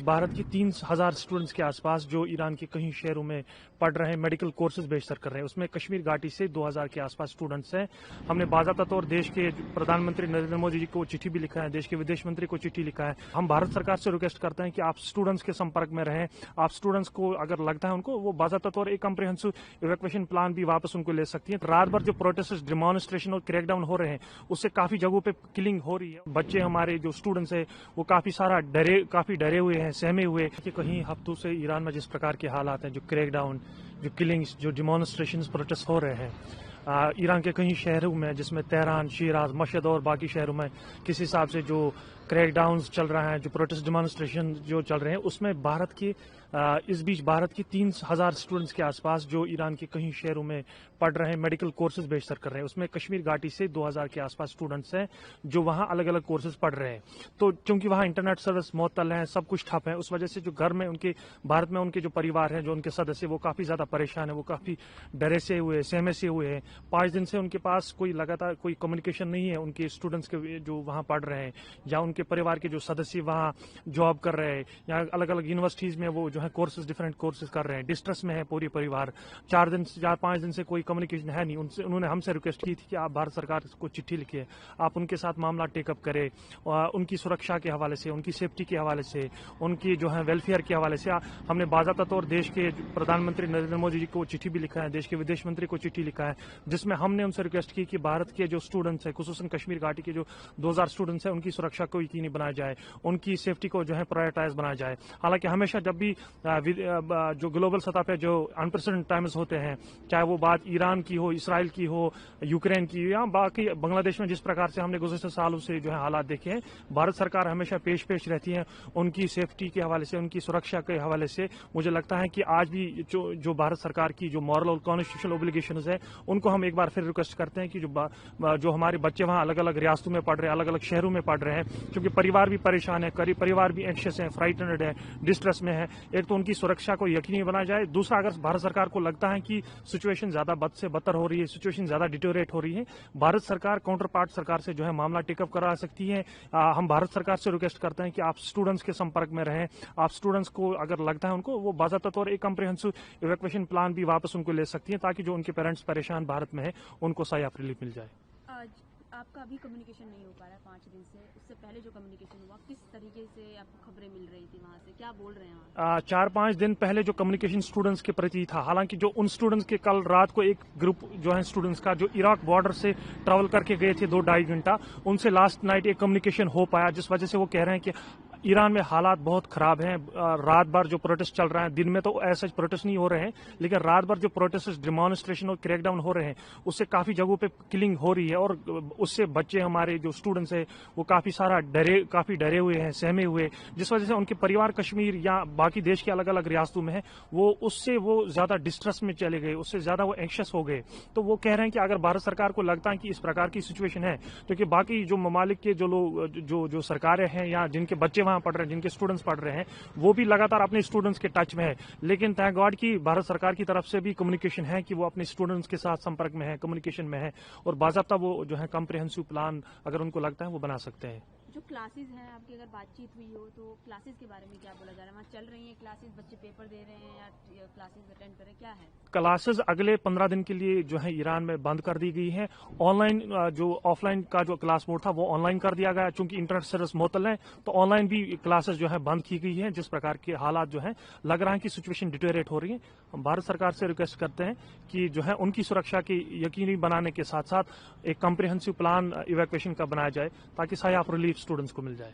भारत की 3000 स्टूडेंट्स के आसपास जो ईरान के कई शहरों में पढ़ रहे हैं, मेडिकल कोर्सेज बेशतर कर रहे हैं। उसमें कश्मीर घाटी से 2000 के आसपास स्टूडेंट्स हैं। हमने बाज़ाब्ता तौर देश के प्रधानमंत्री नरेंद्र मोदी जी को चिट्ठी भी लिखा है, देश के विदेश मंत्री को चिट्ठी लिखा है। हम भारत सरकार से रिक्वेस्ट करते हैं कि आप स्टूडेंट्स के संपर्क में रहें। आप स्टूडेंट्स को अगर लगता है उनको, वो बाज़ाब्ता तौर एक कम्प्रिहेंसिव इवैक्यूएशन प्लान भी वापस उनको ले सकती है। रात भर जो प्रोटेस्ट, डिमॉन्स्ट्रेशन और क्रैकडाउन हो रहे हैं, उससे काफी जगहों पे किलिंग हो रही है। बच्चे हमारे जो स्टूडेंट्स हैं वो काफी डरे हुए हैं, सहमे हुए कि कहीं हफ्तों से ईरान में जिस प्रकार के हालात हैं, जो क्रैकडाउन, जो किलिंग्स, जो डिमॉन्स्ट्रेशंस, प्रोटेस्ट हो रहे हैं ईरान के कई शहरों में, जिसमें तेहरान, शिराज, मशहद और बाकी शहरों में किस हिसाब से जो क्रैकडाउन्स चल रहा है, जो प्रोटेस्ट डिमॉन्स्ट्रेशन जो चल रहे हैं, उसमें इस बीच भारत की 3000 स्टूडेंट्स के आसपास जो ईरान के कई शहरों में पढ़ रहे हैं, मेडिकल कोर्सेज बेशतर कर रहे हैं। उसमें कश्मीर घाटी से 2000 के आसपास स्टूडेंट्स हैं जो वहां अलग अलग कोर्सेज पढ़ रहे हैं। तो चूंकि वहां इंटरनेट सर्विस मुअत्तल है, सब कुछ ठप है, उस वजह से जो घर में उनके, भारत में उनके जो परिवार हैं, जो उनके सदस्य, वो काफी ज्यादा परेशान है, वो काफी डरे से हुए, सहमे से हुए हैं। 5 दिन से उनके पास कोई लगातार कोई कम्युनिकेशन नहीं है उनके स्टूडेंट्स के जो वहां पढ़ रहे हैं, या उनके परिवार के जो सदस्य वहां जॉब कर रहे हैं, या अलग अलग यूनिवर्सिटीज में वो जो है डिफरेंट कोर्सेज कर रहे हैं। डिस्ट्रेस में है पूरी परिवार। 4-5 दिन से कोई कम्युनिकेशन है नहीं। उन्होंने हमसे रिक्वेस्ट की थी कि आप भारत सरकार को चिट्ठी लिखिए, आप उनके साथ मामला टेकअप करें, उनकी सुरक्षा के हवाले से, उनकी सेफ्टी के हवाले से, उनकी जो है वेलफेयर के हवाले से। हमने बाज़ाब्ता तौर देश के प्रधानमंत्री नरेंद्र मोदी जी को चिट्ठी भी लिखा है, देश के विदेश मंत्री को चिट्ठी लिखा है, जिसमें हमने उनसे रिक्वेस्ट की कि भारत के जो स्टूडेंट्स हैं, खुसूसन कश्मीर घाटी के जो 2000 स्टूडेंट्स हैं, उनकी सुरक्षा को यकीनी बनाया जाए, उनकी सेफ्टी को जो है प्रायोरिटाइज बनाया जाए। हालांकि हमेशा जब भी जो ग्लोबल सतह पे जो अनप्रेसिडेंटेड टाइम्स होते हैं, चाहे वो बात ईरान की हो, इसराइल की हो, यूक्रेन की हो, या बाकी बांग्लादेश में जिस प्रकार से हमने गुज़श्ता सालों से जो है हालात देखे हैं, भारत सरकार हमेशा पेश रहती है उनकी सेफ्टी के हवाले से, उनकी सुरक्षा के हवाले से। मुझे लगता है कि आज भी जो भारत सरकार की जो मॉरल और कॉन्स्टिट्यूशनल ओब्लिगेशंस है, उनको हम एक बार फिर रिक्वेस्ट करते हैं कि जो हमारे बच्चे वहाँ अलग अलग रियासतों में पढ़ रहे हैं, अलग अलग शहरों में पढ़ रहे हैं, क्योंकि परिवार भी परेशान है, परिवार भी एंक्शियस है, फ्राइटनड है, डिस्ट्रेस में है। एक तो उनकी सुरक्षा को यकीनी बनाया जाए, दूसरा अगर भारत सरकार को लगता है कि सिचुएशन ज्यादा बद से बदतर हो रही है, सिचुएशन ज्यादा डिटोरेट हो रही है, भारत सरकार काउंटर पार्ट सरकार से जो है मामला टेकअप करा सकती है। हम भारत सरकार से रिक्वेस्ट करते हैं कि आप स्टूडेंट्स के संपर्क में रहें। आप स्टूडेंट्स को अगर लगता है उनको, वो बाज़ाब्ता तौर एक कम्प्रिहेंसिव इवैक्यूएशन प्लान भी वापस उनको ले सकती है, ताकि जो उनके पेरेंट्स परेशान भारत में है, उनको सही रिलीफ मिल जाए। आपका अभी कम्युनिकेशन नहीं हो पा रहा है 5 दिन से, उससे पहले जो कम्युनिकेशन हुआ, किस तरीके से आपको खबरें मिल रही थी, वहाँ से क्या बोल रहे हैं? 4-5 दिन पहले जो कम्युनिकेशन स्टूडेंट्स के प्रति था, हालांकि जो उन स्टूडेंट्स के कल रात को एक ग्रुप जो है स्टूडेंट्स का, जो इराक बॉर्डर से ट्रैवल करके गए थे 2-2.5 घंटा, उनसे लास्ट नाइट एक कम्युनिकेशन हो पाया, जिस वजह से वो कह रहे हैं कि ईरान में हालात बहुत खराब हैं। रात भर जो प्रोटेस्ट चल रहा है, दिन में तो ऐसे प्रोटेस्ट नहीं हो रहे हैं, लेकिन रात भर जो प्रोटेस्ट, डिमॉन्स्ट्रेशन और क्रैकडाउन हो रहे हैं, उससे काफी जगहों पे किलिंग हो रही है, और उससे बच्चे हमारे जो स्टूडेंट्स हैं वो काफी डरे हुए हैं, सहमे हुए, जिस वजह से उनके परिवार कश्मीर या बाकी देश के अलग अलग रियासतों में है, वो ज्यादा डिस्ट्रेस में चले गए, उससे ज्यादा वो एंक्शियस हो गए। तो वो कह रहे हैं कि अगर भारत सरकार को लगता है कि इस प्रकार की सिचुएशन है, तो कि बाकी जो ममालिक के जो लोग जो सरकारें हैं, या जिनके बच्चे वहां पढ़ रहे हैं, जिनके स्टूडेंट्स पढ़ रहे हैं, वो भी लगातार अपने स्टूडेंट्स के टच में है। लेकिन थैंक गॉड कि भारत सरकार की तरफ से भी कम्युनिकेशन है कि वो अपने स्टूडेंट्स के साथ संपर्क में है, कम्युनिकेशन में है, और बाज़ाब्ता वो जो है कम्प्रिहेंसिव प्लान अगर उनको लगता है वो बना सकते हैं। जो क्लासेस हैं, आपकी अगर बातचीत हुई हो तो क्लासेस के बारे में क्या बोला जा रहा है? वहाँ चल रही हैं क्लासेस, बच्चे पेपर दे रहे हैं या क्लासेस अटेंड कर रहे हैं, क्या है? क्लासेस अगले 15 दिन के लिए जो है ईरान में बंद कर दी गई है। ऑनलाइन जो ऑफलाइन का जो क्लास मोड था वो ऑनलाइन कर दिया गया, चूंकि इंटरनेट सर्विस मुअत्तल है, तो ऑनलाइन भी क्लासेस जो है बंद की गई है। जिस प्रकार के हालात जो है लग रहा है कि सिचुएशन डिटोरेट हो रही है, हम भारत सरकार से रिक्वेस्ट करते हैं कि जो है उनकी सुरक्षा की यकीनी बनाने के साथ साथ एक कम्प्रिहेंसिव प्लान इवैक्यूएशन का बनाया जाए, ताकि सही रिलीफ स्टूडेंट्स को मिल जाए।